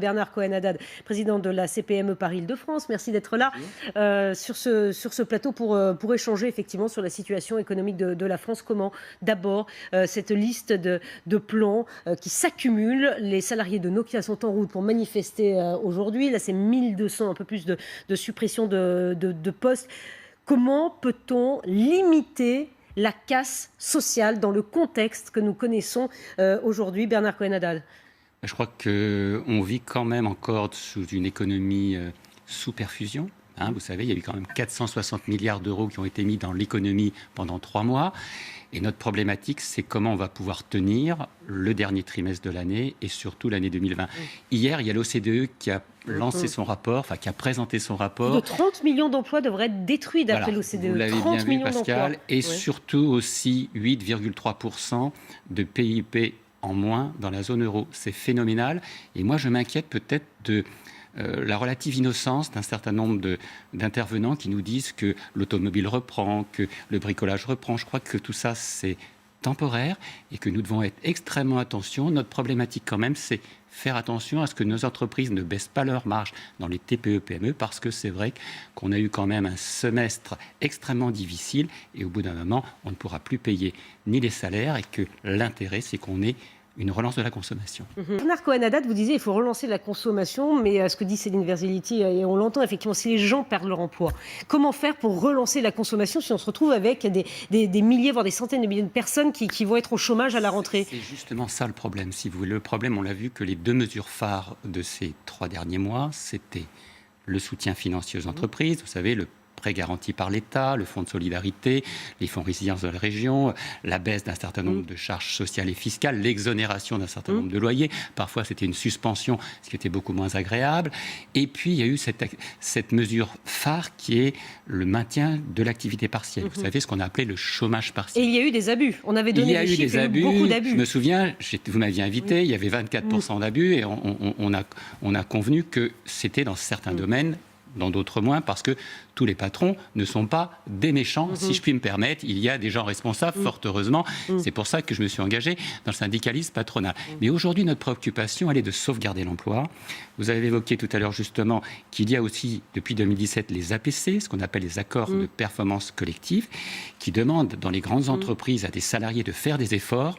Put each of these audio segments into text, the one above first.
Bernard Cohen-Haddad, président de la CPME Paris-Île-de-France, merci d'être là sur ce plateau pour échanger effectivement sur la situation économique de la France. Comment d'abord cette liste de plans qui s'accumulent. Les salariés de Nokia sont en route pour manifester aujourd'hui. Là, c'est 1200, un peu plus de suppression de postes. Comment peut-on limiter la casse sociale dans le contexte que nous connaissons aujourd'hui, Bernard Cohen-Haddad? Je crois qu'on vit quand même encore sous une économie sous perfusion. Vous savez, il y a eu quand même 460 milliards d'euros qui ont été mis dans l'économie pendant 3 mois. Et notre problématique, c'est comment on va pouvoir tenir le dernier trimestre de l'année et surtout l'année 2020. Hier, il y a l'OCDE qui a lancé son rapport, qui a présenté son rapport. Plus de 30 millions d'emplois devraient être détruits d'après l'OCDE. Vous l'avez bien vu, Pascal. Et surtout aussi 8,3% de PIB en moins dans la zone euro. C'est phénoménal. Et moi, je m'inquiète peut-être de la relative innocence d'un certain nombre d'intervenants qui nous disent que l'automobile reprend, que le bricolage reprend. Je crois que tout ça, c'est temporaire et que nous devons être extrêmement attention. Notre problématique quand même, c'est faire attention à ce que nos entreprises ne baissent pas leurs marges dans les TPE-PME, parce que c'est vrai qu'on a eu quand même un semestre extrêmement difficile et au bout d'un moment, on ne pourra plus payer ni les salaires et que l'intérêt, c'est qu'on ait une relance de la consommation. Bernard Cohen-Haddad, vous disiez qu'il faut relancer la consommation, mais ce que dit Céline Verzeliti, et on l'entend effectivement, si les gens perdent leur emploi, comment faire pour relancer la consommation si on se retrouve avec des milliers, voire des centaines de milliers de personnes qui vont être au chômage à la rentrée? C'est justement ça le problème, si vous voulez. Le problème, on l'a vu que les 2 mesures phares de ces 3 derniers mois, c'était le soutien financier aux entreprises, vous savez, le prêt garanti par l'État, le fonds de solidarité, les fonds résilience de la région, la baisse d'un certain nombre de charges sociales et fiscales, l'exonération d'un certain nombre de loyers. Parfois, c'était une suspension, ce qui était beaucoup moins agréable. Et puis, il y a eu cette mesure phare qui est le maintien de l'activité partielle. Vous savez, ce qu'on a appelé le chômage partiel. Et il y a eu des abus. On avait donné des chiffres, il y a eu beaucoup d'abus. Je me souviens, vous m'aviez invité, il y avait 24% d'abus et on a convenu que c'était dans certains domaines, dans d'autres moins, parce que tous les patrons ne sont pas des méchants, si je puis me permettre. Il y a des gens responsables, fort heureusement. C'est pour ça que je me suis engagé dans le syndicalisme patronal. Mais aujourd'hui, notre préoccupation, elle est de sauvegarder l'emploi. Vous avez évoqué tout à l'heure justement qu'il y a aussi, depuis 2017, les APC, ce qu'on appelle les accords de performance collective, qui demandent dans les grandes entreprises à des salariés de faire des efforts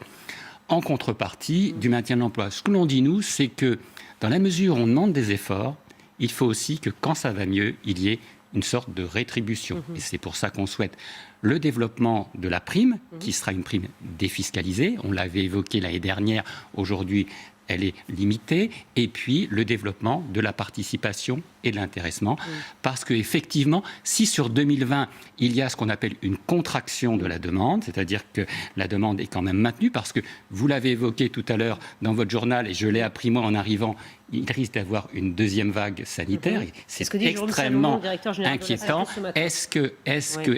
en contrepartie du maintien de l'emploi. Ce que l'on dit, nous, c'est que dans la mesure où on demande des efforts, il faut aussi que quand ça va mieux, il y ait une sorte de rétribution. Et c'est pour ça qu'on souhaite le développement de la prime, qui sera une prime défiscalisée. On l'avait évoqué l'année dernière. Aujourd'hui, elle est limitée. Et puis, le développement de la participation et de l'intéressement. Parce qu'effectivement, si sur 2020, il y a ce qu'on appelle une contraction de la demande, c'est-à-dire que la demande est quand même maintenue, parce que vous l'avez évoqué tout à l'heure dans votre journal, et je l'ai appris moi en arrivant, il risque d'avoir une deuxième vague sanitaire. C'est extrêmement inquiétant. Est-ce que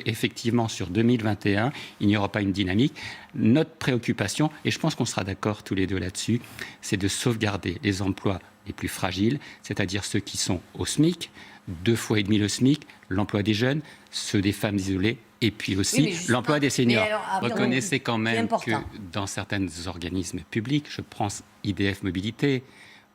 effectivement, sur 2021, il n'y aura pas une dynamique? Notre préoccupation, et je pense qu'on sera d'accord tous les deux là-dessus, c'est de sauvegarder les emplois les plus fragiles, c'est-à-dire ceux qui sont au SMIC, 2,5 fois le SMIC, l'emploi des jeunes, ceux des femmes isolées, et puis aussi l'emploi des seniors. Reconnaissez quand même que dans certains organismes publics, je prends IDF Mobilité,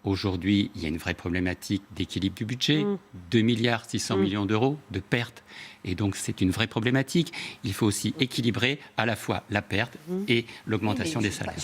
aujourd'hui, il y a une vraie problématique d'équilibre du budget, 2 milliards 600 millions d'euros de pertes. Et donc, c'est une vraie problématique. Il faut aussi équilibrer à la fois la perte et l'augmentation des salaires.